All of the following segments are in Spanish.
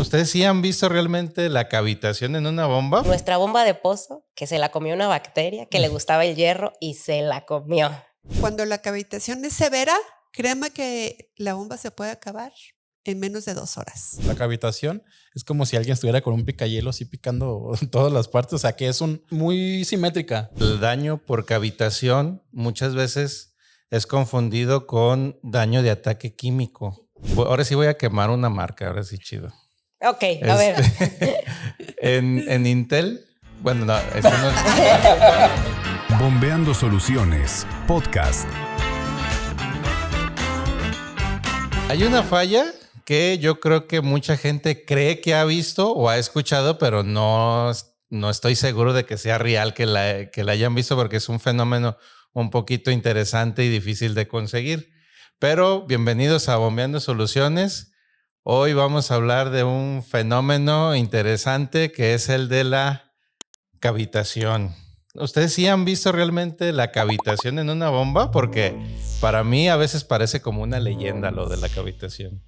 ¿Ustedes sí han visto realmente la cavitación en una bomba? Nuestra bomba de pozo, que se la comió una bacteria, que le gustaba el hierro y se la comió. Cuando la cavitación es severa, créeme que la bomba se puede acabar en menos de 2 horas. La cavitación es como si alguien estuviera con un picahielo así picando todas las partes, o sea que es muy simétrica. El daño por cavitación muchas veces es confundido con daño de ataque químico. Ahora sí voy a quemar una marca, ahora sí chido. Ok, a ver. En Intel, bueno, no, esto no es... Bombeando Soluciones, podcast. Hay una falla que yo creo que mucha gente cree que ha visto o ha escuchado, pero no estoy seguro de que sea real que la hayan visto, porque es un fenómeno un poquito interesante y difícil de conseguir. Pero bienvenidos a Bombeando Soluciones. Hoy vamos a hablar de un fenómeno interesante que es el de la cavitación. ¿Ustedes sí han visto realmente la cavitación en una bomba? Porque para mí a veces parece como una leyenda lo de la cavitación.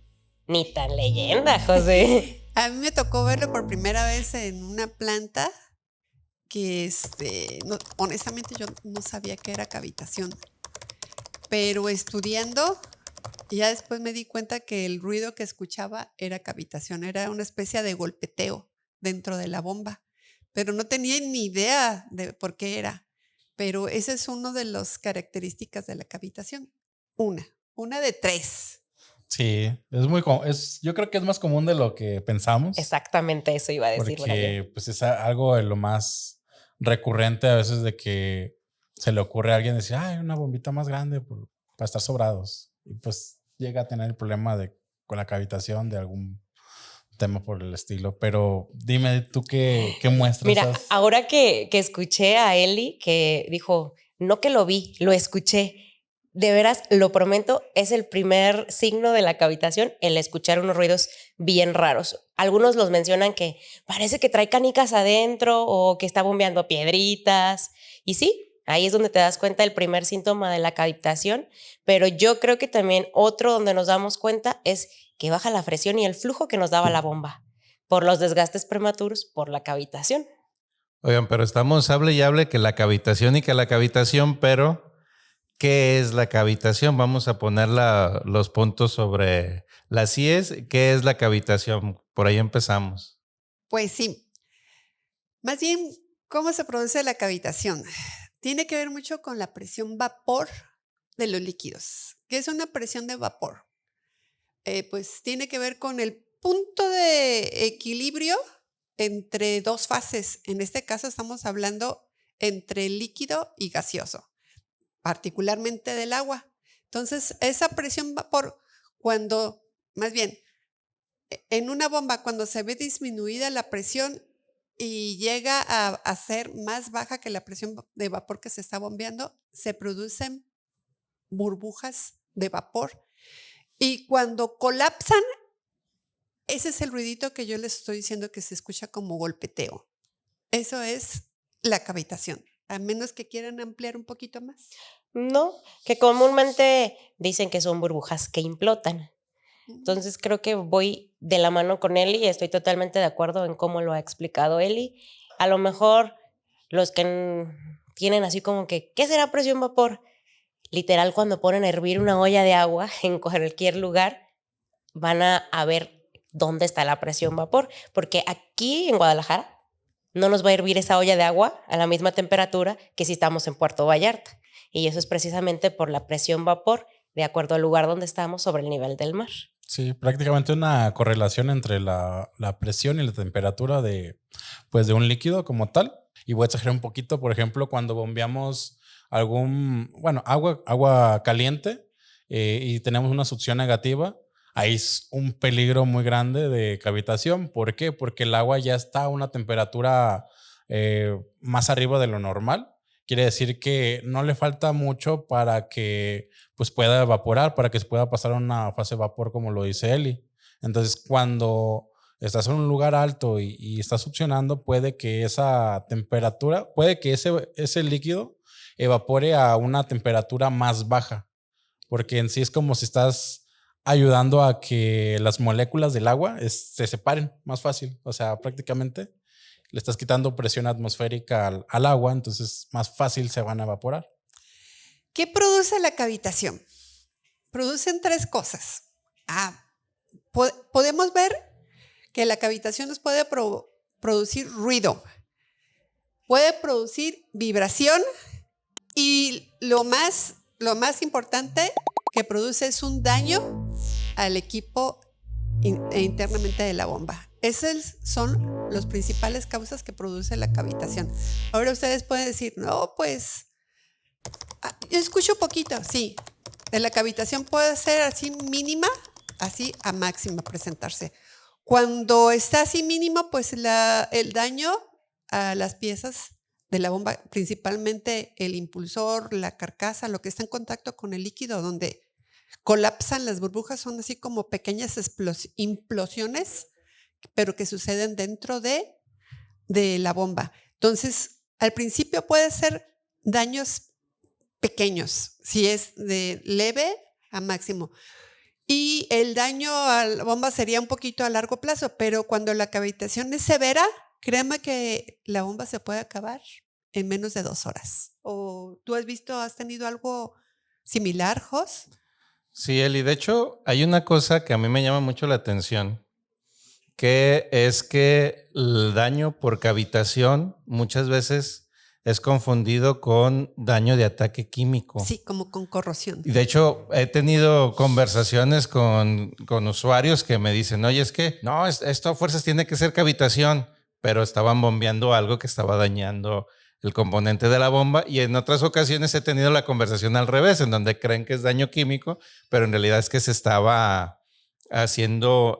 Ni tan leyenda, José. A mí me tocó verlo por primera vez en una planta que honestamente yo no sabía que era cavitación. Pero estudiando, ya después me di cuenta que el ruido que escuchaba era cavitación, era una especie de golpeteo dentro de la bomba. Pero no tenía ni idea de por qué era. Pero esa es una de las características de la cavitación. Una de 3. Sí, yo creo que es más común de lo que pensamos. Exactamente eso iba a decir. Porque pues es algo de lo más recurrente a veces de que se le ocurre a alguien decir, hay una bombita más grande para estar sobrados. Y pues llega a tener el problema con la cavitación de algún tema por el estilo. Pero dime tú qué muestras. Mira, ahora que escuché a Eli que dijo, no que lo vi, lo escuché. De veras, lo prometo, es el primer signo de la cavitación el escuchar unos ruidos bien raros. Algunos los mencionan que parece que trae canicas adentro o que está bombeando piedritas. Y sí, ahí es donde te das cuenta del primer síntoma de la cavitación. Pero yo creo que también otro donde nos damos cuenta es que baja la presión y el flujo que nos daba la bomba por los desgastes prematuros por la cavitación. Oigan, pero estamos hable y hable que la cavitación y que la cavitación, pero ¿qué es la cavitación? Vamos a poner los puntos sobre las IES. ¿Qué es la cavitación? Por ahí empezamos. Pues sí. Más bien, ¿cómo se produce la cavitación? Tiene que ver mucho con la presión vapor de los líquidos. ¿Qué es una presión de vapor? Pues tiene que ver con el punto de equilibrio entre 2 fases. En este caso estamos hablando entre líquido y gaseoso, particularmente del agua. Entonces, esa presión vapor, en una bomba, cuando se ve disminuida la presión y llega a ser más baja que la presión de vapor que se está bombeando, se producen burbujas de vapor. Y cuando colapsan, ese es el ruidito que yo les estoy diciendo que se escucha como golpeteo. Eso es la cavitación. A menos que quieran ampliar un poquito más. No, que comúnmente dicen que son burbujas que implotan. Entonces creo que voy de la mano con Eli y estoy totalmente de acuerdo en cómo lo ha explicado Eli. A lo mejor los que tienen así como que, ¿qué será presión vapor? Literal, cuando ponen a hervir una olla de agua en cualquier lugar, van a ver dónde está la presión vapor. Porque aquí en Guadalajara no nos va a hervir esa olla de agua a la misma temperatura que si estamos en Puerto Vallarta. Y eso es precisamente por la presión vapor, de acuerdo al lugar donde estamos sobre el nivel del mar. Sí, prácticamente una correlación entre la presión y la temperatura de un líquido como tal. Y voy a exagerar un poquito, por ejemplo, cuando bombeamos agua caliente y tenemos una succión negativa, ahí es un peligro muy grande de cavitación. ¿Por qué? Porque el agua ya está a una temperatura más arriba de lo normal. Quiere decir que no le falta mucho para que pueda evaporar, para que se pueda pasar a una fase de vapor, como lo dice Eli. Entonces, cuando estás en un lugar alto y estás succionando, puede que esa temperatura, puede que ese líquido evapore a una temperatura más baja, porque en sí es como si estás ayudando a que las moléculas del agua se separen más fácil. O sea, prácticamente le estás quitando presión atmosférica al agua, entonces más fácil se van a evaporar. ¿Qué produce la cavitación? Producen tres cosas. Podemos ver que la cavitación nos puede producir ruido, puede producir vibración y lo más importante que produce es un daño al equipo internamente de la bomba. Esas son las principales causas que produce la cavitación. Ahora ustedes pueden decir, no, pues yo escucho poquito, sí. De la cavitación puede ser así mínima, así a máxima presentarse. Cuando está así mínimo, pues el daño a las piezas de la bomba, principalmente el impulsor, la carcasa, lo que está en contacto con el líquido, donde colapsan las burbujas, son así como pequeñas implosiones, pero que suceden dentro de la bomba. Entonces, al principio puede ser daños pequeños, si es de leve a máximo. Y el daño a la bomba sería un poquito a largo plazo, pero cuando la cavitación es severa, créeme que la bomba se puede acabar en menos de 2 horas. ¿O tú has tenido algo similar, Jos? Sí, Eli. De hecho, hay una cosa que a mí me llama mucho la atención, que es que el daño por cavitación muchas veces es confundido con daño de ataque químico. Sí, como con corrosión. Y de hecho, he tenido conversaciones con usuarios que me dicen, oye, es que no, esto a fuerzas tiene que ser cavitación, pero estaban bombeando algo que estaba dañando el componente de la bomba. Y en otras ocasiones he tenido la conversación al revés, en donde creen que es daño químico, pero en realidad es que se estaba haciendo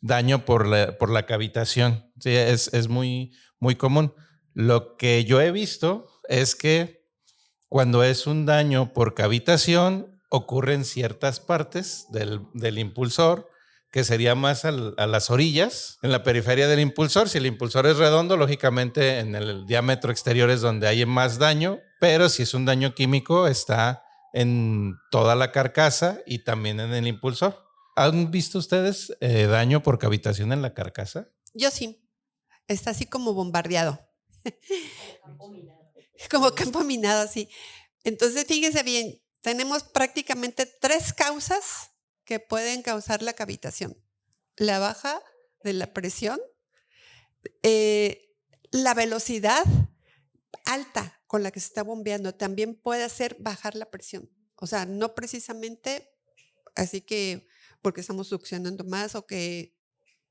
daño por la cavitación. Sí, es muy, muy común. Lo que yo he visto es que cuando es un daño por cavitación, ocurre en ciertas partes del impulsor, que sería más a las orillas, en la periferia del impulsor. Si el impulsor es redondo, lógicamente en el diámetro exterior es donde hay más daño, pero si es un daño químico, está en toda la carcasa y también en el impulsor. ¿Han visto ustedes daño por cavitación en la carcasa? Yo sí. Está así como bombardeado. Como campo minado, sí. Entonces, fíjense bien, tenemos prácticamente 3 causas que pueden causar la cavitación. La baja de la presión, la velocidad alta con la que se está bombeando también puede hacer bajar la presión. O sea, no precisamente así que porque estamos succionando más o que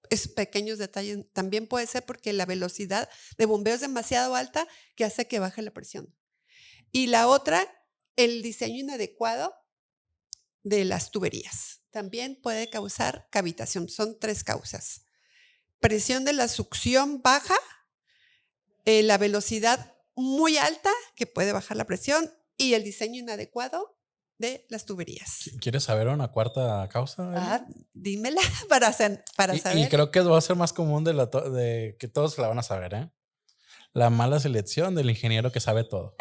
es pequeños detalles, también puede ser porque la velocidad de bombeo es demasiado alta que hace que baje la presión. Y la otra, el diseño inadecuado de las tuberías. También puede causar cavitación. Son 3 causas. Presión de la succión baja, la velocidad muy alta que puede bajar la presión y el diseño inadecuado de las tuberías. ¿Quieres saber una cuarta causa? Dímela para saber. Y creo que va a ser más común de que todos la van a saber, ¿eh? La mala selección del ingeniero que sabe todo.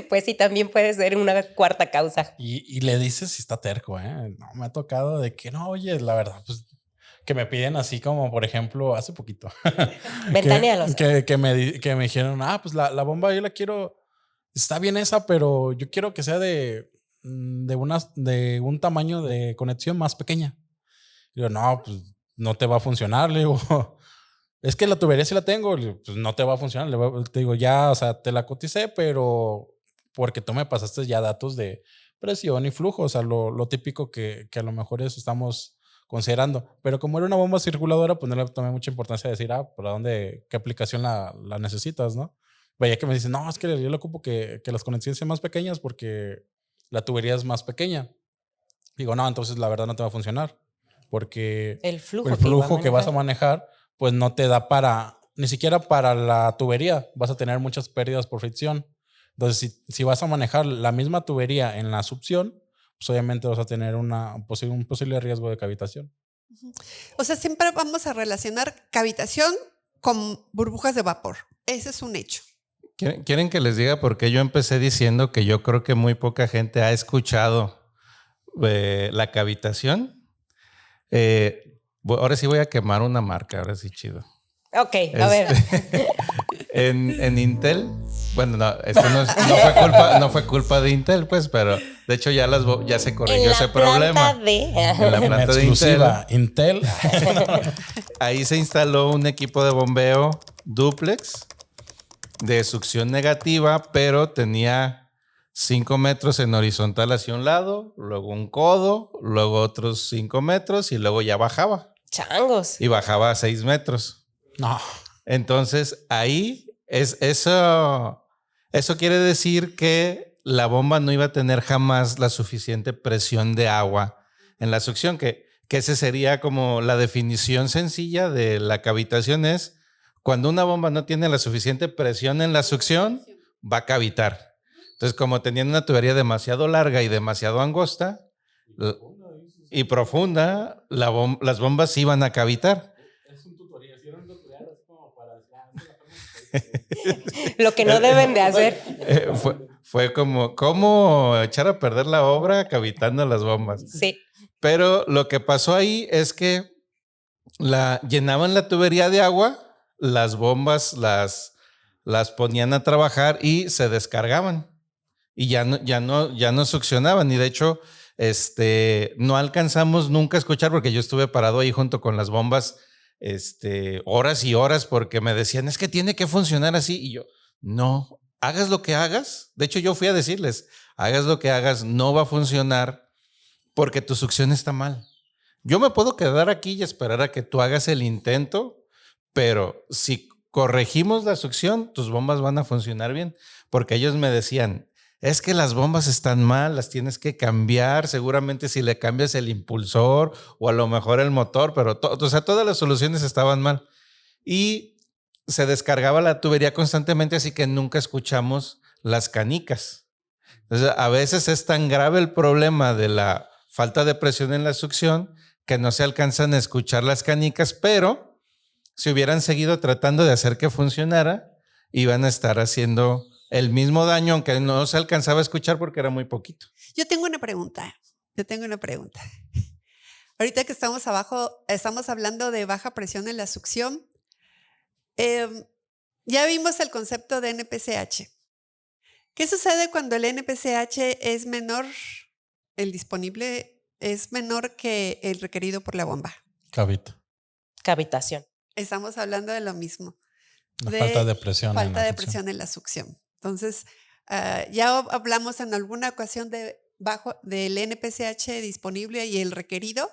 Pues sí, también puede ser una cuarta causa. Y le dices si está terco, ¿eh? No, me ha tocado de que no, oye, la verdad, pues que me piden así como, por ejemplo, hace poquito. Ventanéalos. que me dijeron, pues la bomba yo la quiero, está bien esa, pero yo quiero que sea de un tamaño de conexión más pequeña. Y yo, no, pues no te va a funcionar. Le digo, es que la tubería sí la tengo. Le digo, pues no te va a funcionar. Te digo, ya, o sea, te la coticé, pero porque tú me pasaste ya datos de presión y flujo, o sea, lo típico que a lo mejor eso estamos considerando. Pero como era una bomba circuladora, pues no le tomé mucha importancia de decir, ¿para dónde, qué aplicación la necesitas, no? Vaya que me dicen, no, es que yo le ocupo que las conexiones sean más pequeñas porque la tubería es más pequeña. Digo, no, entonces la verdad no te va a funcionar porque el flujo que vas a manejar, pues no te da ni siquiera para la tubería, vas a tener muchas pérdidas por fricción. Entonces, si vas a manejar la misma tubería en la succión, pues obviamente vas a tener un posible riesgo de cavitación. O sea, siempre vamos a relacionar cavitación con burbujas de vapor. Ese es un hecho. ¿Quieren que les diga por qué yo empecé diciendo que yo creo que muy poca gente ha escuchado la cavitación. Ahora sí voy a quemar una marca, ahora sí chido. Ok, a ver. En Intel, bueno, no, esto no fue culpa de Intel, pues, pero de hecho ya se corrigió ese problema. En En la En planta de exclusiva, Intel. Ahí se instaló un equipo de bombeo dúplex de succión negativa, pero tenía 5 metros en horizontal hacia un lado, luego un codo, luego otros 5 metros y luego ya bajaba. Changos. Y bajaba a 6 metros. No. Entonces ahí eso quiere decir que la bomba no iba a tener jamás la suficiente presión de agua en la succión, que ese sería como la definición sencilla de la cavitación es cuando una bomba no tiene la suficiente presión en la succión, va a cavitar. Entonces, como tenían una tubería demasiado larga y demasiado angosta y profunda, las bombas iban a cavitar. Lo que no deben de hacer. Fue como cómo echar a perder la obra cavitando las bombas. Sí. Pero lo que pasó ahí es que llenaban la tubería de agua, las bombas las ponían a trabajar y se descargaban y ya no succionaban. Y de hecho, no alcanzamos nunca a escuchar porque yo estuve parado ahí junto con las bombas horas y horas porque me decían, es que tiene que funcionar así. Y yo, no, hagas lo que hagas. De hecho, yo fui a decirles, hagas lo que hagas, no va a funcionar porque tu succión está mal. Yo me puedo quedar aquí y esperar a que tú hagas el intento, pero si corregimos la succión, tus bombas van a funcionar bien. Porque ellos me decían, es que las bombas están mal, las tienes que cambiar, seguramente si le cambias el impulsor o a lo mejor el motor, pero todas las soluciones estaban mal. Y se descargaba la tubería constantemente, así que nunca escuchamos las canicas. Entonces, a veces es tan grave el problema de la falta de presión en la succión que no se alcanzan a escuchar las canicas, pero si hubieran seguido tratando de hacer que funcionara, iban a estar haciendo el mismo daño, aunque no se alcanzaba a escuchar porque era muy poquito. Yo tengo una pregunta. Ahorita que estamos hablando de baja presión en la succión. Ya vimos el concepto de NPCH. ¿Qué sucede cuando el NPCH es menor, el disponible es menor que el requerido por la bomba? Cavitación. Estamos hablando de lo mismo. Falta de presión. Presión en la succión. Entonces, ya hablamos en alguna ocasión del NPCH disponible y el requerido,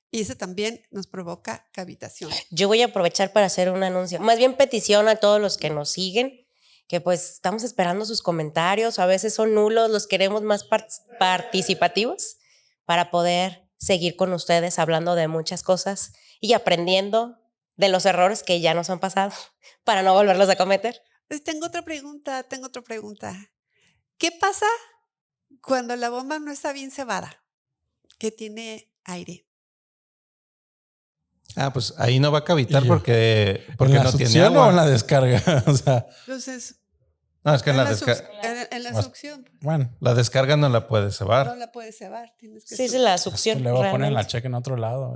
y eso también nos provoca cavitación. Yo voy a aprovechar para hacer un anuncio, más bien petición a todos los que nos siguen, que pues estamos esperando sus comentarios, a veces son nulos, los queremos más participativos para poder seguir con ustedes hablando de muchas cosas y aprendiendo de los errores que ya nos han pasado para no volverlos a cometer. Pues tengo otra pregunta. ¿Qué pasa cuando la bomba no está bien cebada? Que tiene aire. Pues ahí no va a cavitar porque no tiene ¿En la succión agua. o en la descarga? O sea, Entonces, no, es que en la succión. bueno, la descarga no la puedes cebar. No la puedes cebar. Tienes que Sí, es la succión. luego ponen realmente. la cheque en otro lado.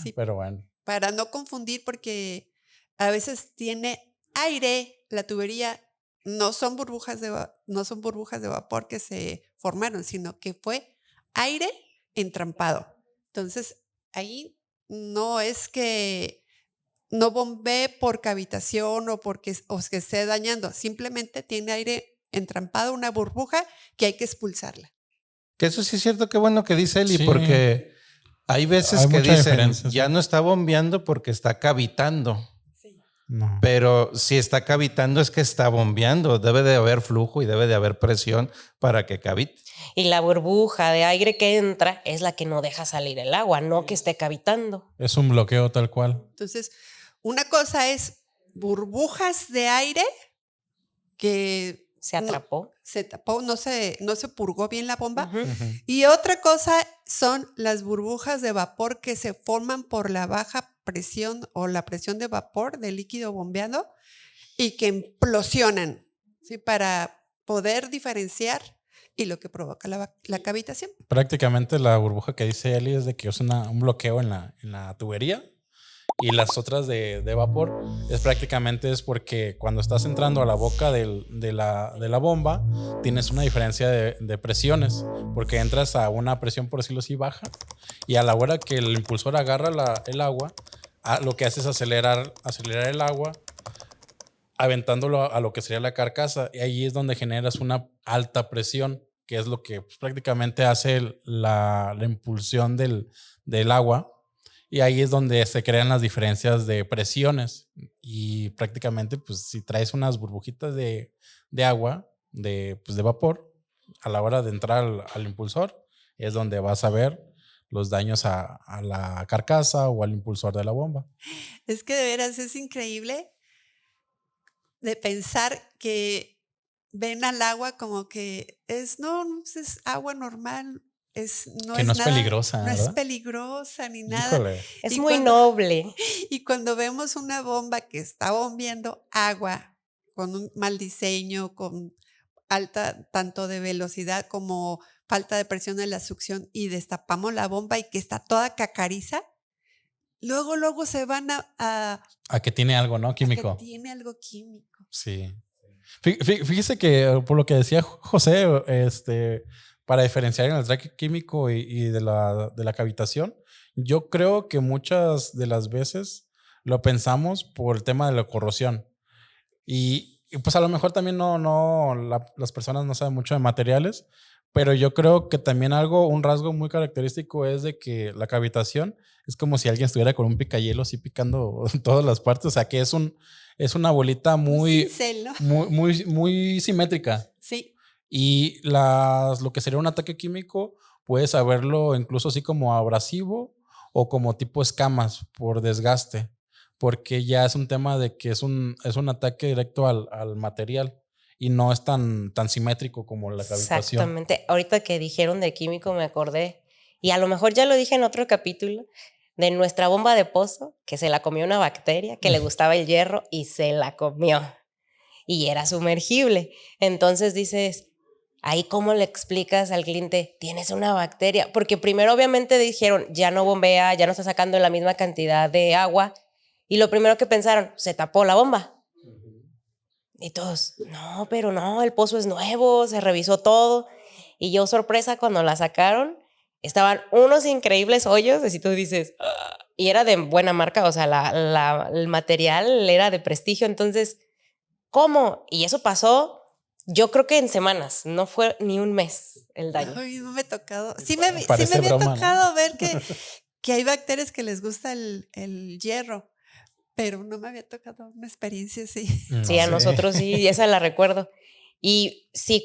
Sí, pero bueno. para no confundir, porque a veces tiene aire la tubería. No son burbujas de vapor que se formaron, sino que fue aire entrampado. Entonces, ahí no es que no bombee por cavitación o que esté dañando. Simplemente tiene aire entrampado, una burbuja que hay que expulsarla. Que eso sí es cierto, qué bueno que dice Eli, Sí. porque hay veces Hay que mucha dicen, diferencia, sí. ya no está bombeando porque está cavitando. No. Pero si está cavitando es que está bombeando. Debe de haber flujo y debe de haber presión para que cavite. Y la burbuja de aire que entra es la que no deja salir el agua, no que esté cavitando. Es un bloqueo tal cual. Entonces, una cosa es burbujas de aire que Se atrapó. se tapó, no se purgó bien la bomba. Ujú. Y otra cosa son las burbujas de vapor que se forman por la baja presión o la presión de vapor del líquido bombeado y que implosionan, ¿sí? Para poder diferenciar y lo que provoca la cavitación. Prácticamente la burbuja que dice Eli es de que es un bloqueo en la tubería. Y las otras de vapor es porque cuando estás entrando a la boca de la bomba, tienes una diferencia de presiones, porque entras a una presión, por decirlo así, baja, y a la hora que el impulsor agarra el agua, lo que hace es acelerar el agua, aventándolo a lo que sería la carcasa, y ahí es donde generas una alta presión, que es lo que pues, prácticamente hace la impulsión del agua. Y ahí es donde se crean las diferencias de presiones. Y prácticamente, pues, si traes unas burbujitas de agua, de vapor, a la hora de entrar al impulsor, es donde vas a ver los daños a la carcasa o al impulsor de la bomba. Es que de veras es increíble de pensar que ven al agua como que es agua normal. No Que es no es nada, peligrosa, no es ¿verdad? peligrosa ni nada. Híjole. Es Y muy cuando- noble. Y cuando vemos una bomba que está bombeando agua con un mal diseño, con alta tanto de velocidad como falta de presión en la succión y destapamos la bomba y que está toda cacariza, luego se van A que tiene algo, ¿no? a que Químico. tiene algo químico. Sí. Fíjese que por lo que decía José, para diferenciar en el traque químico y de la cavitación, yo creo que muchas de las veces lo pensamos por el tema de la corrosión. Y pues a lo mejor también las personas no saben mucho de materiales, pero yo creo que también un rasgo muy característico es de que la cavitación es como si alguien estuviera con un picayelo así picando todas las partes, o sea que es una bolita Un muy, cincel, ¿no? muy simétrica. Sí. Y lo que sería un ataque químico, puedes saberlo incluso así como abrasivo o como tipo escamas por desgaste, porque ya es un tema de que es un ataque directo al material y no es tan simétrico como la cavitación. Exactamente. Ahorita que dijeron de químico me acordé, y a lo mejor ya lo dije en otro capítulo, de nuestra bomba de pozo, que se la comió una bacteria, que le gustaba el hierro y se la comió. Y era sumergible. Entonces dices, ahí cómo le explicas al cliente, tienes una bacteria, porque primero obviamente dijeron, ya no bombea, ya no está sacando la misma cantidad de agua, y lo primero que pensaron, se tapó la bomba. Y todos, no, pero no, el pozo es nuevo, se revisó todo. Y yo, sorpresa, cuando la sacaron, estaban unos increíbles hoyos, así tú dices, "Ah", y era de buena marca, o sea, el material era de prestigio, entonces, ¿cómo? Y eso pasó, yo creo que en semanas, no fue ni un mes el daño. Ay, no me ha tocado. Sí me Parece había broma, ¿no? tocado ver que hay bacterias que les gusta el hierro, pero no me había tocado una experiencia así. Sí, a nosotros sí, esa la recuerdo. Y sí,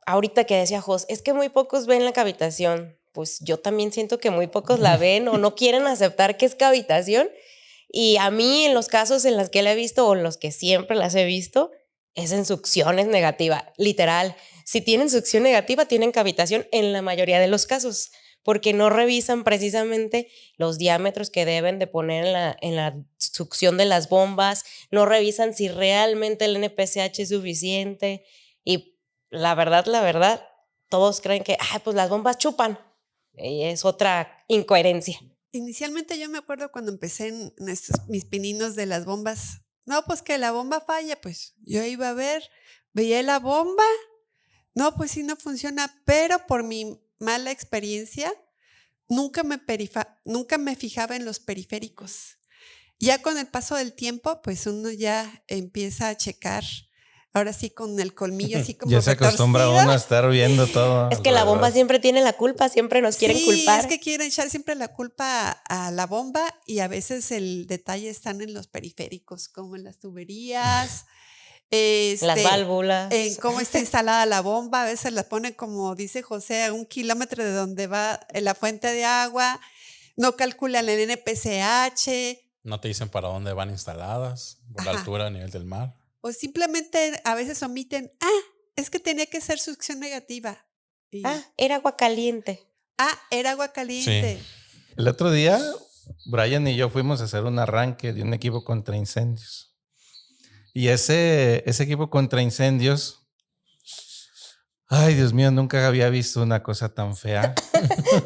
ahorita que decía Jos, es que muy pocos ven la cavitación. Pues yo también siento que muy pocos la ven o no quieren aceptar que es cavitación. Y a mí, en los casos en los que la he visto o en los que siempre las he visto, es en succiones negativa. Literal, si tienen succión negativa, tienen cavitación en la mayoría de los casos, porque no revisan precisamente los diámetros que deben de poner en la succión de las bombas, no revisan si realmente el NPCH es suficiente y la verdad, todos creen que pues las bombas chupan y es otra incoherencia. Inicialmente yo me acuerdo cuando empecé en mis pininos de las bombas. No, pues que la bomba falla, pues yo iba a ver, veía la bomba. No, pues sí, no funciona, pero por mi mala experiencia, nunca me fijaba en los periféricos. Ya con el paso del tiempo, pues uno ya empieza a checar, ahora sí con el colmillo así como Ya se acostumbra retorcido. uno a estar viendo todo. Es que la bomba alrededor. siempre tiene la culpa, siempre nos quieren culpar. Es que quieren echar siempre la culpa a la bomba y a veces el detalle están en los periféricos, como en las tuberías, Las válvulas. en cómo está instalada la bomba. A veces la ponen, como dice José, a 1 kilómetro de donde va la fuente de agua. No calculan el NPCH No te dicen para dónde van instaladas, por la Ajá. altura a nivel del mar. o simplemente a veces omiten, es que tenía que ser succión negativa. Y, Era agua caliente. era agua caliente. El otro día, Brian y yo fuimos a hacer un arranque de un equipo contra incendios. Y ese equipo contra incendios, Ay, Dios mío, nunca había visto una cosa tan fea.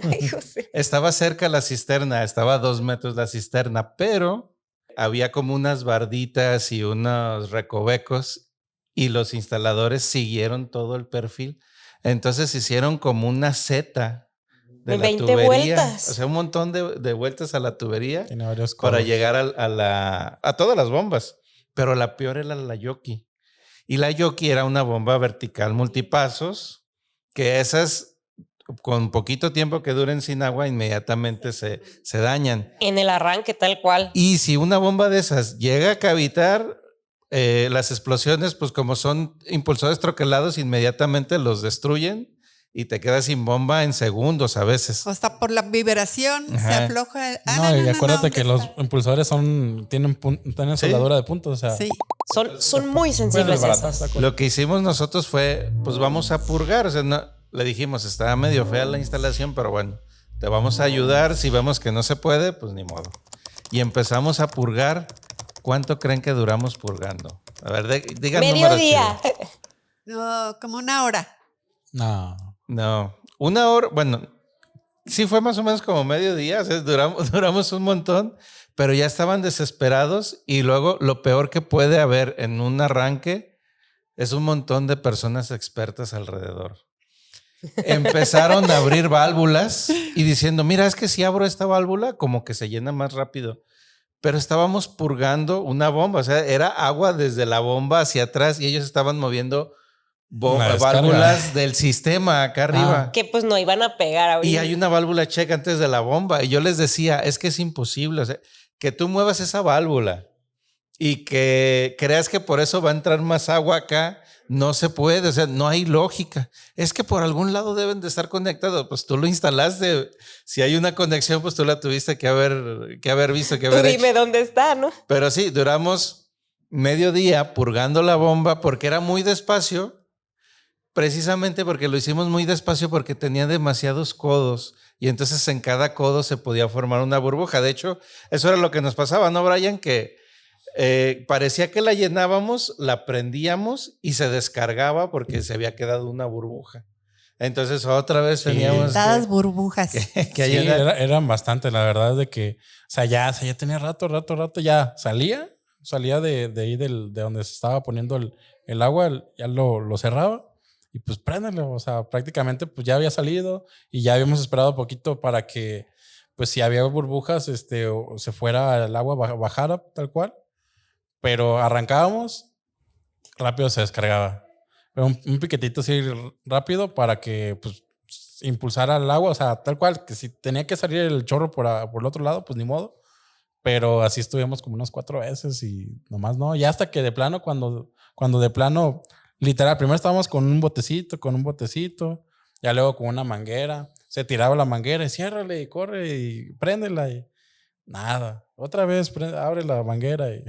Ay, José. Estaba cerca la cisterna, estaba a 2 metros la cisterna, pero había como unas barditas y unos recovecos y los instaladores siguieron todo el perfil. Entonces hicieron como una Z de la 20 tubería. vueltas. O sea, un montón de vueltas a la tubería Tiene varios para codos. llegar a todas las bombas. Pero la peor era la Yoki. Y la Yoki era una bomba vertical multipasos, que esas con poquito tiempo que duren sin agua inmediatamente se dañan. En el arranque, tal cual. Y si una bomba de esas llega a cavitar, las explosiones, pues como son impulsores troquelados, inmediatamente los destruyen y te quedas sin bomba en segundos a veces. Hasta por la vibración se Ajá. afloja. No, y acuérdate ¿dónde que los está? impulsores tienen Sí. soldadura de puntos. O sea, Sí. Son muy sensibles desbaratar esos. esta cosa. Lo que hicimos nosotros fue, pues vamos a purgar. O sea, le dijimos, estaba medio fea la instalación, pero bueno, te vamos a ayudar. Si vemos que no se puede, pues ni modo. Y empezamos a purgar. ¿Cuánto creen que duramos purgando? A ver, digan números Mediodía. chidos. No, como una hora. No. No, 1 hora, bueno, sí fue más o menos como mediodía, o sea, duramos un montón, pero ya estaban desesperados y luego lo peor que puede haber en un arranque es un montón de personas expertas alrededor. Empezaron a abrir válvulas y diciendo, mira, es que si abro esta válvula como que se llena más rápido. Pero estábamos purgando una bomba, o sea, era agua desde la bomba hacia atrás y ellos estaban moviendo La descarga. válvulas del sistema acá arriba. Que pues no iban a pegar ahorita. Y hay una válvula check antes de la bomba. Y yo les decía, es que es imposible. O sea, que tú muevas esa válvula y que creas que por eso va a entrar más agua acá, no se puede. O sea, no hay lógica. Es que por algún lado deben de estar conectados. Pues tú lo instalaste. Si hay una conexión, pues tú la tuviste que haber visto, que Tú haber dime hecho. dónde está, ¿no? Pero sí, duramos medio día purgando la bomba porque era muy despacio. Precisamente porque lo hicimos muy despacio porque tenía demasiados codos y entonces en cada codo se podía formar una burbuja. De hecho, eso era lo que nos pasaba, ¿no, Brian? Que parecía que la llenábamos, la prendíamos y se descargaba porque se había quedado una burbuja. Entonces otra vez Sí. teníamos Dadas burbujas. que Sí, llenar. eran bastante, la verdad, de que, o sea, ya tenía rato, ya salía de ahí de donde se estaba poniendo el agua, ya lo cerraba y pues préndelo, o sea, prácticamente pues ya había salido y ya habíamos esperado poquito para que, pues si había burbujas, o se fuera el agua, bajara tal cual, pero arrancábamos, rápido se descargaba. Pero un piquetito así rápido para que, pues, impulsara el agua, o sea, tal cual, que si tenía que salir el chorro por el otro lado, pues ni modo. Pero así estuvimos como unas 4 veces y nomás no. Ya hasta que de plano, cuando de plano, literal, primero estábamos con un botecito, ya luego con una manguera. Se tiraba la manguera y ciérrale y corre y préndela y nada. Otra vez abre la manguera y...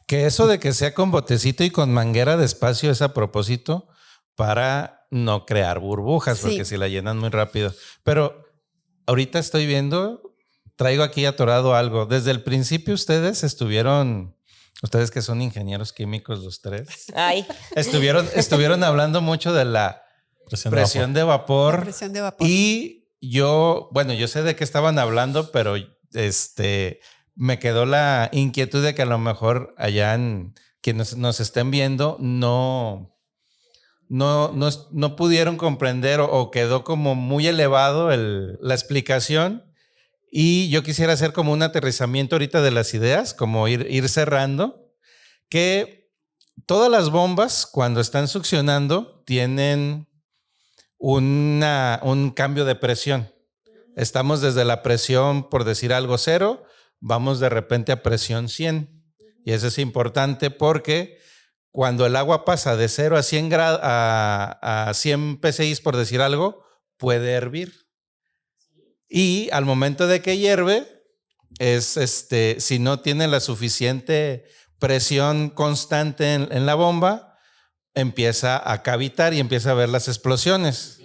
Que eso de que sea con botecito y con manguera despacio es a propósito para no crear burbujas, Sí. porque si la llenan muy rápido. Pero ahorita estoy viendo, traigo aquí atorado algo. Desde el principio ustedes que son ingenieros químicos los tres, Ay, estuvieron hablando mucho de la presión de vapor. La presión de vapor. Y yo sé de qué estaban hablando, pero me quedó la inquietud de que a lo mejor allá quienes nos estén viendo no pudieron comprender o quedó como muy elevado la explicación. Y yo quisiera hacer como un aterrizamiento ahorita de las ideas, como ir cerrando, que todas las bombas cuando están succionando tienen un cambio de presión. Estamos desde la presión, por decir algo, 0, vamos de repente a presión 100. Y eso es importante porque cuando el agua pasa de 0 a 100 grados, a 100 psi, por decir algo, puede hervir. Y al momento de que hierve, si no tiene la suficiente presión constante en la bomba, empieza a cavitar y empieza a ver las explosiones.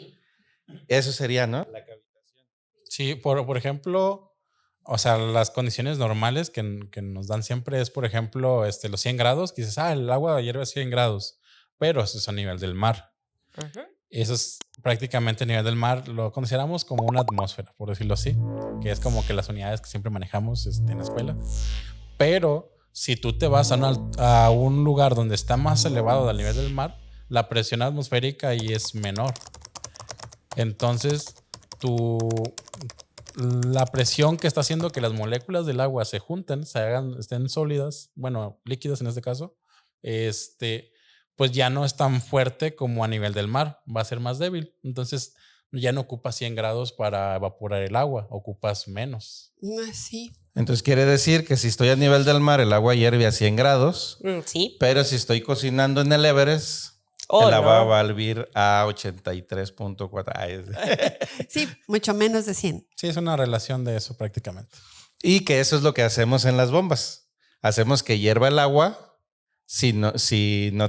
Eso sería, ¿no? Sí, por ejemplo, o sea, las condiciones normales que nos dan siempre es, por ejemplo, los 100 grados, que dices, el agua hierve a 100 grados, pero eso es a nivel del mar. ujú. Eso es prácticamente el nivel del mar. Lo consideramos como una atmósfera, por decirlo así, que es como que las unidades que siempre manejamos en la escuela. Pero si tú te vas a un lugar donde está más elevado del nivel del mar, la presión atmosférica ahí es menor. Entonces, la presión que está haciendo que las moléculas del agua se junten, estén sólidas, bueno, líquidas en este caso, pues ya no es tan fuerte como a nivel del mar, va a ser más débil. Entonces ya no ocupas 100 grados para evaporar el agua, ocupas menos. Sí. Entonces quiere decir que si estoy a nivel del mar, el agua hierve a 100 grados, Sí. pero si estoy cocinando en el Everest, el agua va a hervir a 83.4. Sí, mucho menos de 100. Sí, es una relación de eso prácticamente. Y que eso es lo que hacemos en las bombas. Hacemos que hierva el agua si no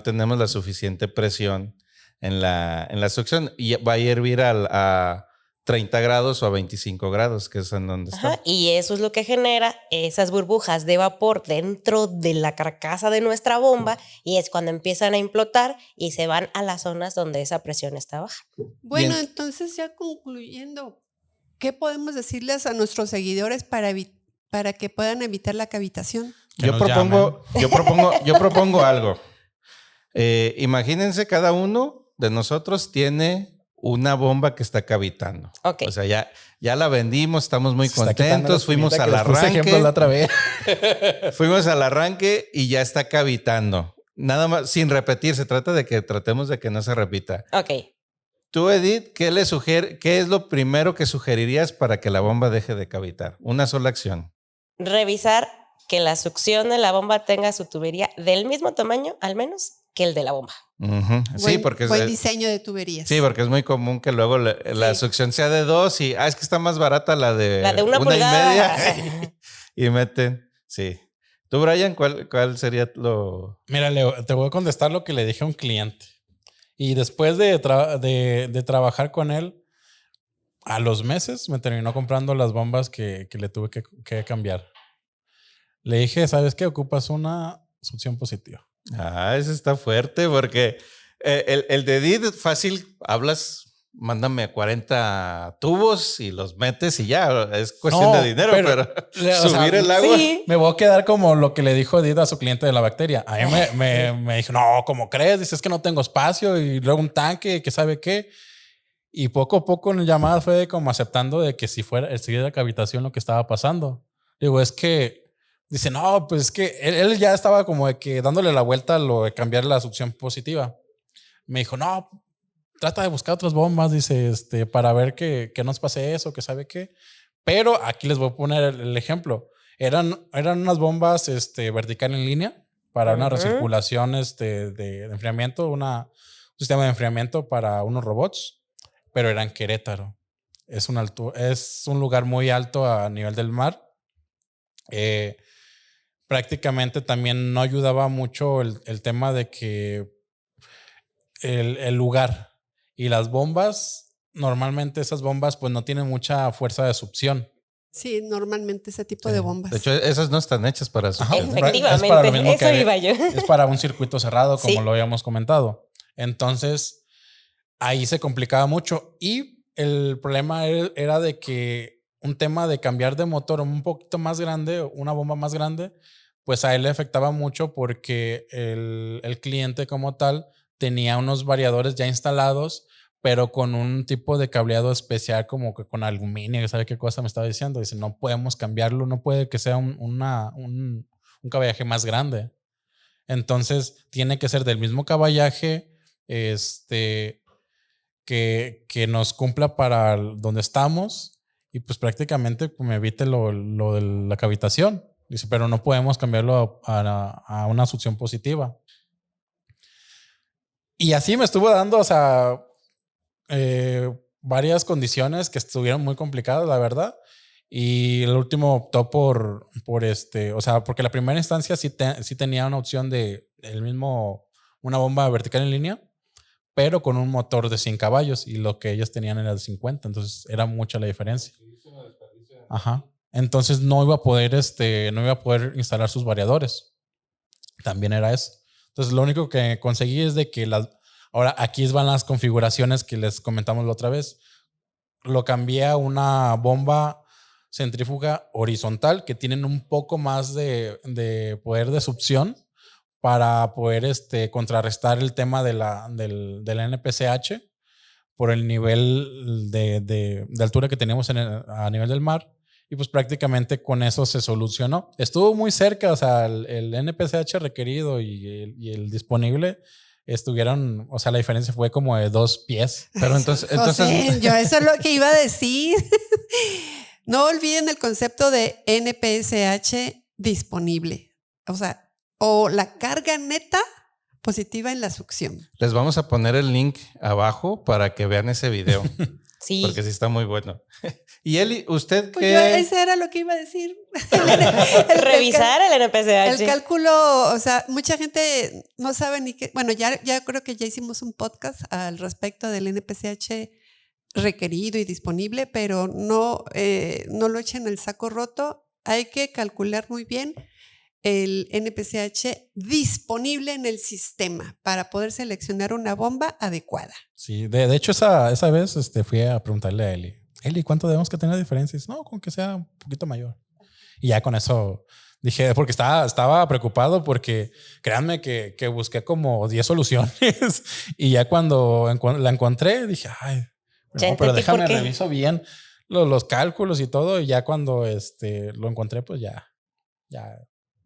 tenemos la suficiente presión en la succión. Y va a hervir a 30 grados o a 25 grados, que es en donde está. Y eso es lo que genera esas burbujas de vapor dentro de la carcasa de nuestra bomba, y es cuando empiezan a implotar y se van a las zonas donde esa presión está baja. Bueno, entonces ya concluyendo, ¿qué podemos decirles a nuestros seguidores para que puedan evitar la cavitación? Yo propongo algo. Imagínense, cada uno de nosotros tiene una bomba que está cavitando. Okay. O sea, ya la vendimos, estamos muy contentos, fuimos al arranque. La otra vez. Fuimos al arranque y ya está cavitando. Nada más, sin repetir, se trata de que tratemos de que no se repita. Ok. Tú, Edith, ¿qué es lo primero que sugerirías para que la bomba deje de cavitar? Una sola acción. Revisar que la succión de la bomba tenga su tubería del mismo tamaño, al menos, que el de la bomba. Sí, porque buen diseño de tuberías. Sí, porque es muy común que luego la succión sea de 2 y es que está más barata la de 1 pulgada. 1.5 y meten. Sí. Tú, Brian, ¿cuál sería lo...? Mira, Leo, te voy a contestar lo que le dije a un cliente. Y después de trabajar con él, a los meses me terminó comprando las bombas que le tuve que cambiar. Le dije, ¿sabes qué? Ocupas una succión positiva. Eso está fuerte porque el de Edith, fácil, hablas, mándame 40 tubos y los metes y ya, es cuestión de dinero, pero subir el agua. Sí. Me voy a quedar como lo que le dijo Edith a su cliente de la bacteria. A mí me dijo, no, ¿cómo crees? Dices que no tengo espacio y luego un tanque, que sabe qué. Y poco a poco en la llamada fue como aceptando de que si fuera el seguir de cavitación lo que estaba pasando. Digo, es que dice, no, pues es que él ya estaba como de que dándole la vuelta a lo de cambiar la succión positiva. Me dijo, no, trata de buscar otras bombas, dice, para ver que nos pase eso, que sabe qué. Pero aquí les voy a poner el ejemplo. Eran unas bombas vertical en línea para una recirculación de enfriamiento, un sistema de enfriamiento para unos robots, pero era en Querétaro. Es un lugar muy alto a nivel del mar. Prácticamente también no ayudaba mucho el tema de que el lugar y las bombas, normalmente esas bombas pues no tienen mucha fuerza de succión. Sí, normalmente ese tipo de bombas. De hecho, esas no están hechas para succión. Efectivamente, es para lo mismo eso iba yo. Es para un circuito cerrado, como Sí. lo habíamos comentado. Entonces, ahí se complicaba mucho y el problema era de que un tema de cambiar de motor un poquito más grande, una bomba más grande, pues a él le afectaba mucho porque el cliente como tal tenía unos variadores ya instalados, pero con un tipo de cableado especial como que con aluminio, ¿sabe qué cosa me estaba diciendo? Dice, no podemos cambiarlo, no puede que sea un caballaje más grande. Entonces tiene que ser del mismo caballaje, que nos cumpla para donde estamos y pues prácticamente me evite lo de la cavitación. Dice, pero no podemos cambiarlo a una succión positiva. Y así me estuvo dando, o sea, varias condiciones que estuvieron muy complicadas, la verdad. Y el último optó por o sea, porque la primera instancia sí tenía una opción de una bomba vertical en línea, pero con un motor de 100 caballos y lo que ellos tenían era de 50. Entonces era mucha la diferencia. Ajá. Entonces no iba a poder instalar sus variadores. También era eso. Entonces lo único que conseguí es de que Ahora, aquí van las configuraciones que les comentamos la otra vez. Lo cambié a una bomba centrífuga horizontal que tienen un poco más de poder de succión para poder contrarrestar el tema del NPCH por el nivel de altura que tenemos a nivel del mar. Y pues prácticamente con eso se solucionó. Estuvo muy cerca, o sea, el NPCH requerido y el disponible estuvieron, o sea, la diferencia fue como de 2 pies. Pero entonces Yo eso es lo que iba a decir. No olviden el concepto de NPSH disponible. O sea, o la carga neta positiva en la succión. les vamos a poner el link abajo para que vean ese video. Sí. Porque sí está muy bueno. Y Eli, ¿usted Pues qué? yo, ese era lo que iba a decir. Revisar el NPCH. El cálculo, o sea, mucha gente no sabe ni qué. Bueno, ya creo que ya hicimos un podcast al respecto del NPCH requerido y disponible, pero no lo echen el saco roto. Hay que calcular muy bien el NPCH disponible en el sistema para poder seleccionar una bomba adecuada. Sí, de hecho esa vez fui a preguntarle a Eli, ¿cuánto debemos que tener diferencias? No, con que sea un poquito mayor. Y ya con eso dije, porque estaba preocupado porque créanme que busqué como 10 soluciones y ya cuando la encontré dije, ay, no, pero déjame reviso bien los cálculos y todo, y ya cuando lo encontré, pues ya.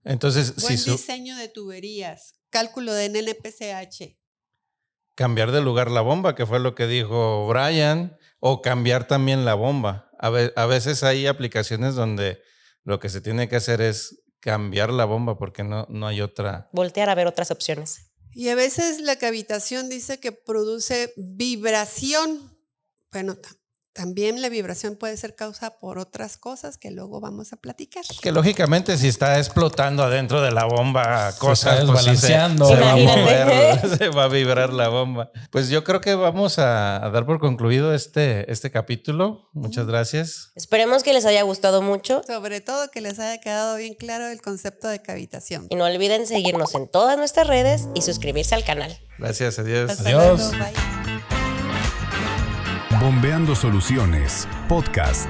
Entonces, Buen si diseño de tuberías, cálculo de NPCH. cambiar de lugar la bomba, que fue lo que dijo Brian, o cambiar también la bomba. A veces hay aplicaciones donde lo que se tiene que hacer es cambiar la bomba porque no hay otra. Voltear a ver otras opciones. Y a veces la cavitación dice que produce vibración. Bueno, también la vibración puede ser causada por otras cosas que luego vamos a platicar. Que lógicamente si está explotando adentro de la bomba cosas, está pues sí desbalanceando. se va a Imagínate. mover, se va a vibrar la bomba. Pues yo creo que vamos a dar por concluido este capítulo. Muchas gracias. Esperemos que les haya gustado mucho Sobre todo que les haya quedado bien claro el concepto de cavitación. y no olviden seguirnos en todas nuestras redes y suscribirse al canal. Gracias, adiós. Hasta Adiós. luego, bye. Bombeando Soluciones, podcast.